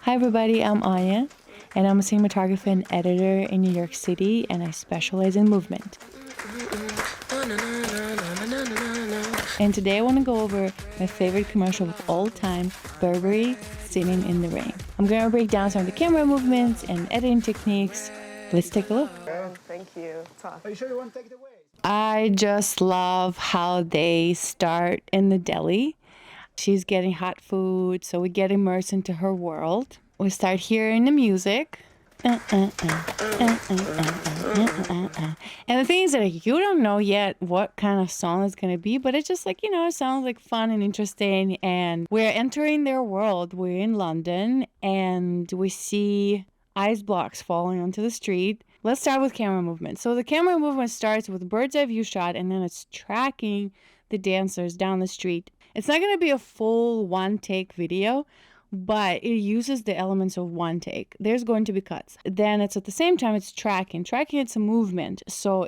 Hi everybody, I'm Anya, and I'm a cinematographer and editor in New York City, and I specialize in movement. And today I want to go over my favorite commercial of all time, Burberry, Singing in the Rain. I'm going to break down some of the camera movements and editing techniques. Let's take a look. Thank you. Are you sure you want to take it away? I just love how they start in the deli. She's getting hot food, so we get immersed into her world. We start hearing the music. And the thing is that you don't know yet what kind of song it's going to be, but it's just like, it sounds like fun and interesting. And we're entering their world. We're in London and we see ice blocks falling onto the street. Let's start with camera movement. So the camera movement starts with a bird's eye view shot, and then it's tracking the dancers down the street. It's not going to be a full one take video, but it uses the elements of one take. There's going to be cuts. Then it's at the same time, it's tracking. Tracking, it's a movement. So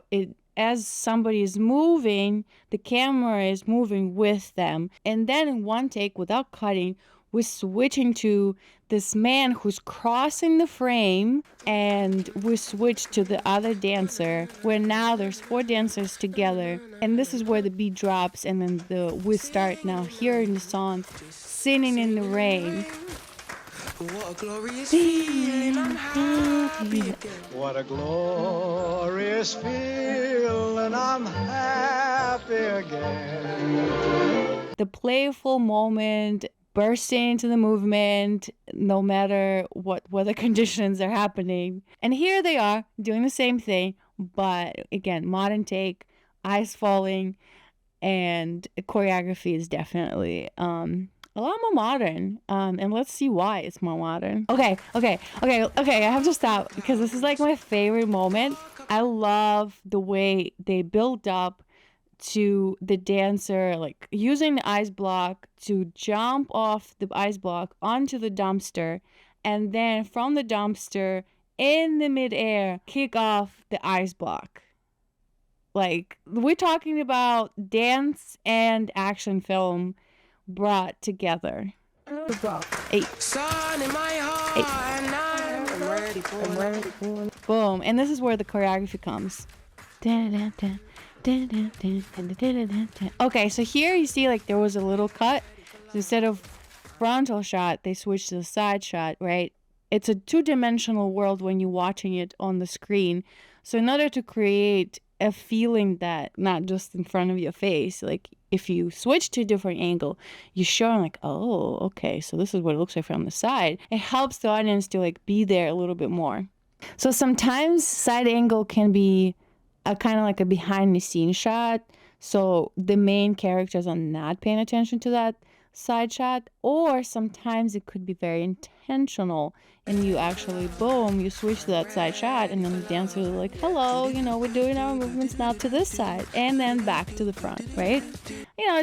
as somebody is moving, the camera is moving with them. And then in one take, without cutting, we're switching to this man who's crossing the frame, and we switch to the other dancer, where now there's 4 dancers together, and this is where the beat drops, and then we start now hearing the song Singing in the Rain. What a glorious feeling, I'm happy again. What a glorious feeling, I'm happy again. The playful moment, bursting into the movement, no matter what weather conditions are happening. And here they are doing the same thing, but again, modern take, eyes falling, and choreography is definitely a lot more modern. And let's see why it's more modern. Okay. I have to stop because this is like my favorite moment. I love the way they build up to the dancer, like using the ice block to jump off the ice block onto the dumpster, and then from the dumpster in the midair kick off the ice block. Like, we're talking about dance and action film brought together. 8. Sun in my heart, and I'm ready for it. Boom. And this is where the choreography comes. Okay, so here you see like there was a little cut. So instead of frontal shot, they switched to the side shot, right? It's a 2-dimensional world when you're watching it on the screen. So in order to create a feeling that not just in front of your face, like if you switch to a different angle, you're showing like, oh, okay, so this is what it looks like from the side. It helps the audience to like be there a little bit more. So sometimes side angle can be a kind of like a behind the scenes shot. So the main characters are not paying attention to that side shot, or sometimes it could be very intentional and you actually, boom, you switch to that side shot, and then the dancers are like, hello, we're doing our movements now to this side, and then back to the front, right?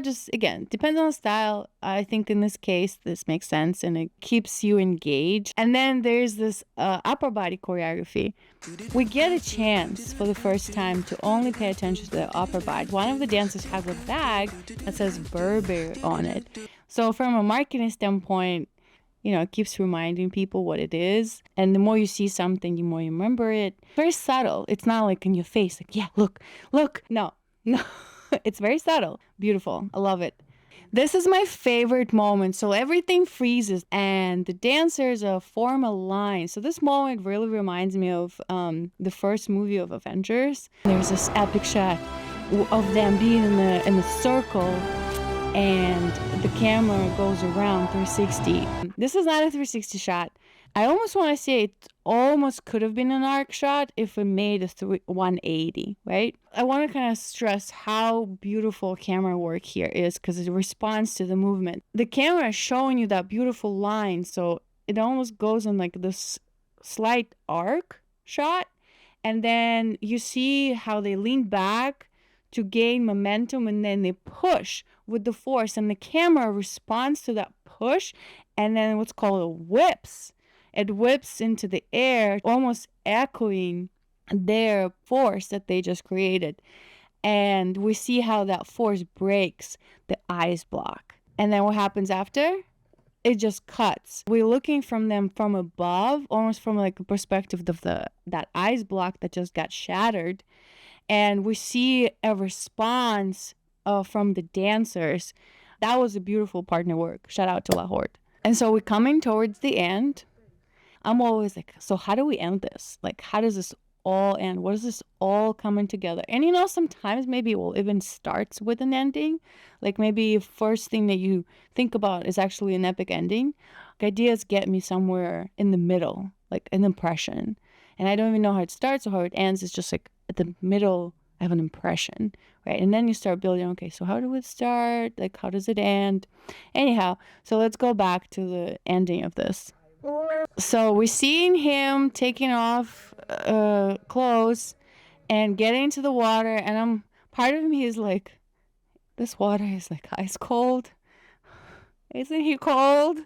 Just, again, depends on the style. I think in this case, this makes sense, and it keeps you engaged. And then there's this upper body choreography. We get a chance for the first time to only pay attention to the upper body. One of the dancers has a bag that says Burberry on it. So from a marketing standpoint, it keeps reminding people what it is. And the more you see something, the more you remember it. Very subtle. It's not like in your face, like, yeah, look. No. It's very subtle. Beautiful. I love it. This is my favorite moment. So everything freezes and the dancers form a line. So this moment really reminds me of the first movie of Avengers. There's this epic shot of them being in the circle, and the camera goes around 360. This is not a 360 shot. I almost want to say it almost could have been an arc shot if it made a 180, right? I want to kind of stress how beautiful camera work here is because it responds to the movement. The camera is showing you that beautiful line, so it almost goes on like this slight arc shot, and then you see how they lean back to gain momentum, and then they push with the force, and the camera responds to that push, and then what's called a whips. It whips into the air, almost echoing their force that they just created. And we see how that force breaks the ice block. And then what happens after? it just cuts. We're looking from them from above, almost from like a perspective of that ice block that just got shattered, and we see a response from the dancers. That was a beautiful partner work. Shout out to La Horde. And so we're coming towards the end. I'm always like, so how do we end this? Like, how does this all end? What is this all coming together? And sometimes maybe it will even starts with an ending. Like maybe first thing that you think about is actually an epic ending. Like, ideas get me somewhere in the middle, like an impression. And I don't even know how it starts or how it ends. It's just like at the middle, I have an impression, right? And then you start building, okay, so how do it start? Like, how does it end? Anyhow, so let's go back to the ending of this. So we're seeing him taking off clothes and getting into the water, and part of me is like, this water is like ice cold. Isn't he cold?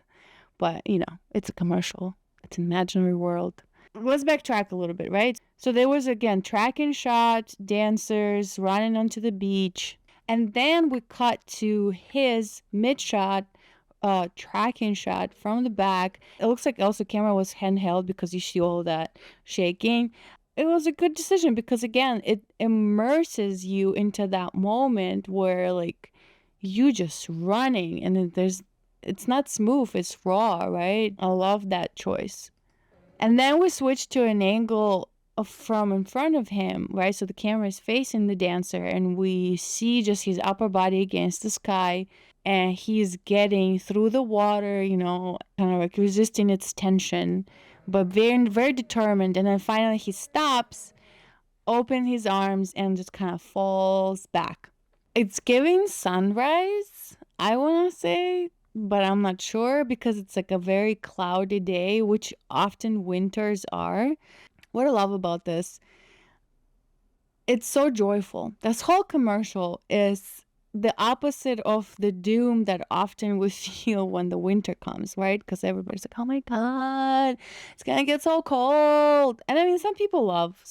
But it's a commercial. It's an imaginary world. Let's backtrack a little bit, right? So there was again tracking shots, dancers running onto the beach, and then we cut to his mid shot tracking shot from the back. It looks like also camera was handheld because you see all that shaking. It was a good decision because again, it immerses you into that moment where like you just running and then it's not smooth, it's raw, right? I love that choice. And then we switch to an angle from in front of him, right? So the camera is facing the dancer and we see just his upper body against the sky, and he's getting through the water, kind of like resisting its tension, but very, very determined. And then finally he stops, opens his arms, and just kind of falls back. It's giving sunrise, I want to say, but I'm not sure because it's like a very cloudy day, which often winters are. What I love about this, it's so joyful. This whole commercial is the opposite of the doom that often we feel when the winter comes, right? Because everybody's like, oh my God, it's gonna get so cold. And I mean, some people love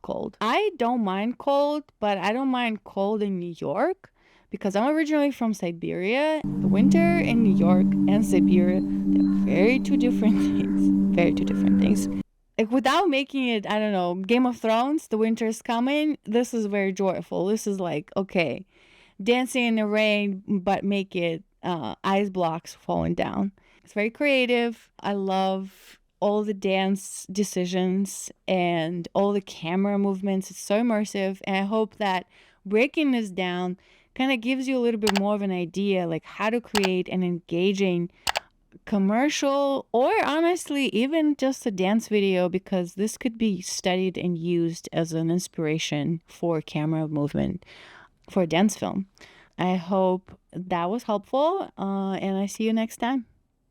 cold. I don't mind cold, but I don't mind cold in New York because I'm originally from Siberia. The winter in New York and Siberia, they're very two different things. Very two different things. Like without making it, I don't know, Game of Thrones, the winter is coming. This is very joyful. This is like, okay, dancing in the rain, but make it ice blocks falling down. It's very creative. I love all the dance decisions and all the camera movements. It's so immersive. And I hope that breaking this down kind of gives you a little bit more of an idea, like how to create an engaging commercial or honestly even just a dance video, because this could be studied and used as an inspiration for camera movement for a dance film. I hope that was helpful, and I see you next time.